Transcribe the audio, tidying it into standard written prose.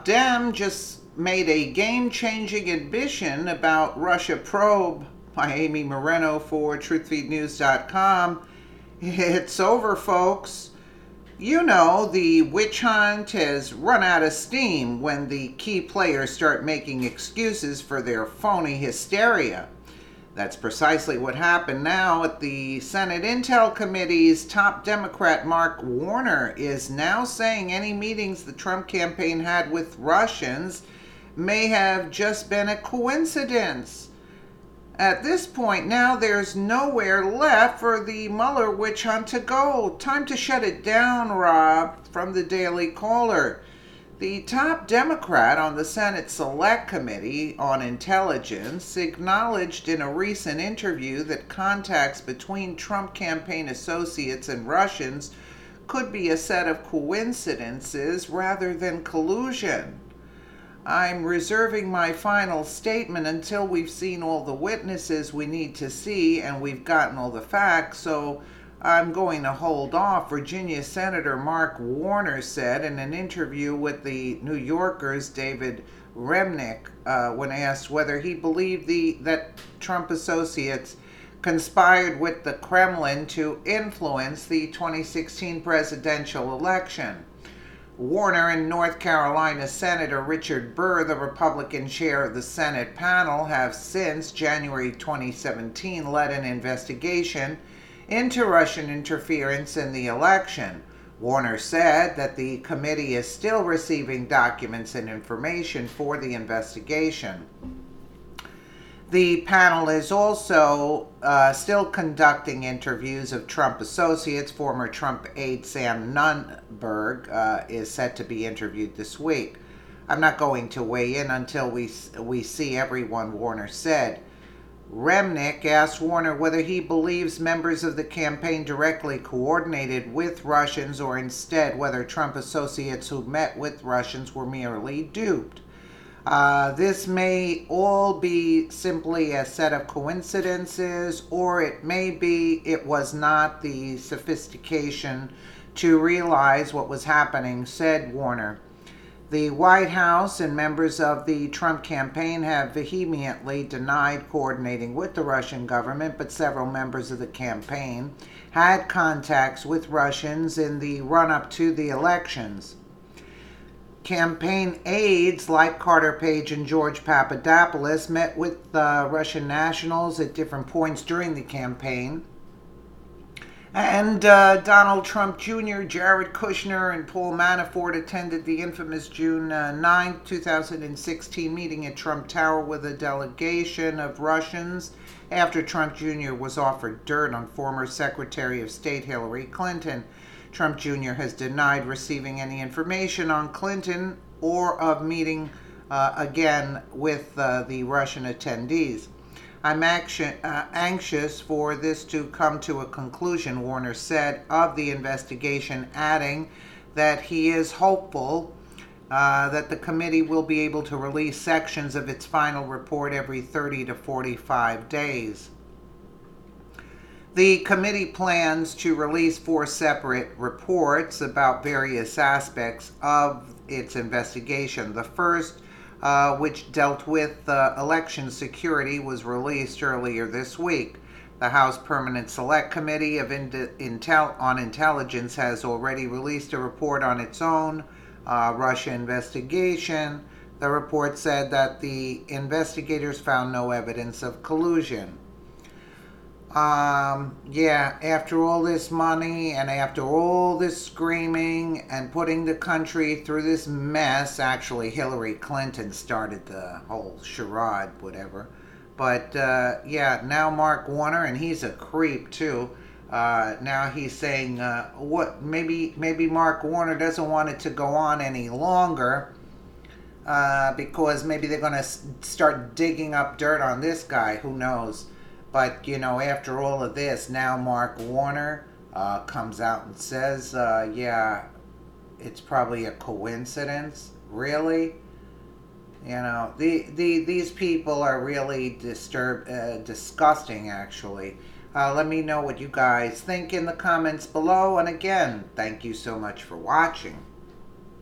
top Dem just made a game-changing admission about Russia probe by Amy Moreno for TruthFeedNews.com. It's over, folks. You know, the witch hunt has run out of steam when the key players start making excuses for their phony hysteria. That's precisely what happened now at the Senate Intel Committee's top Democrat Mark Warner is now saying any meetings the Trump campaign had with Russians may have just been a coincidence. At this point now, there's nowhere left for the Mueller witch hunt to go. Time to shut it down, Rob, from the Daily Caller. The top Democrat on the Senate Select Committee on Intelligence acknowledged in a recent interview that contacts between Trump campaign associates and Russians could be a set of coincidences rather than collusion. I'm reserving my final statement until we've seen all the witnesses we need to see and we've gotten all the facts, so I'm going to hold off, Virginia Senator Mark Warner said in an interview with the New Yorker's David Remnick when asked whether he believed that Trump associates conspired with the Kremlin to influence the 2016 presidential election. Warner and North Carolina Senator Richard Burr, the Republican chair of the Senate panel, have since January 2017 led an investigation into Russian interference in the election. Warner said that the committee is still receiving documents and information for the investigation. The panel is also still conducting interviews of Trump associates. Former Trump aide Sam Nunberg is set to be interviewed this week. I'm not going to weigh in until we see everyone, Warner said. Remnick asked Warner whether he believes members of the campaign directly coordinated with Russians or instead whether Trump associates who met with Russians were merely duped. This may all be simply a set of coincidences, or it may be it was not the sophistication to realize what was happening, said Warner. The White House and members of the Trump campaign have vehemently denied coordinating with the Russian government, but several members of the campaign had contacts with Russians in the run-up to the elections. Campaign aides like Carter Page and George Papadopoulos met with Russian nationals at different points during the campaign. And Donald Trump Jr., Jared Kushner, and Paul Manafort attended the infamous June 9, 2016 meeting at Trump Tower with a delegation of Russians after Trump Jr. was offered dirt on former Secretary of State Hillary Clinton. Trump Jr. has denied receiving any information on Clinton or of meeting again with the Russian attendees. I'm anxious for this to come to a conclusion, Warner said of the investigation, adding that he is hopeful that the committee will be able to release sections of its final report every 30 to 45 days. The committee plans to release 4 separate reports about various aspects of its investigation. The first, which dealt with election security, was released earlier this week. The House Permanent Select Committee on Intelligence has already released a report on its own Russia investigation. The report said that the investigators found no evidence of collusion. After all this money and after all this screaming and putting the country through this mess, actually Hillary Clinton started the whole charade, whatever. But now Mark Warner, and he's a creep too. Now he's saying maybe Mark Warner doesn't want it to go on any longer because maybe they're going to start digging up dirt on this guy. Who knows? But, after all of this, now Mark Warner comes out and says, it's probably a coincidence. Really? These people are really disgusting, actually. Let me know what you guys think in the comments below. And again, thank you so much for watching.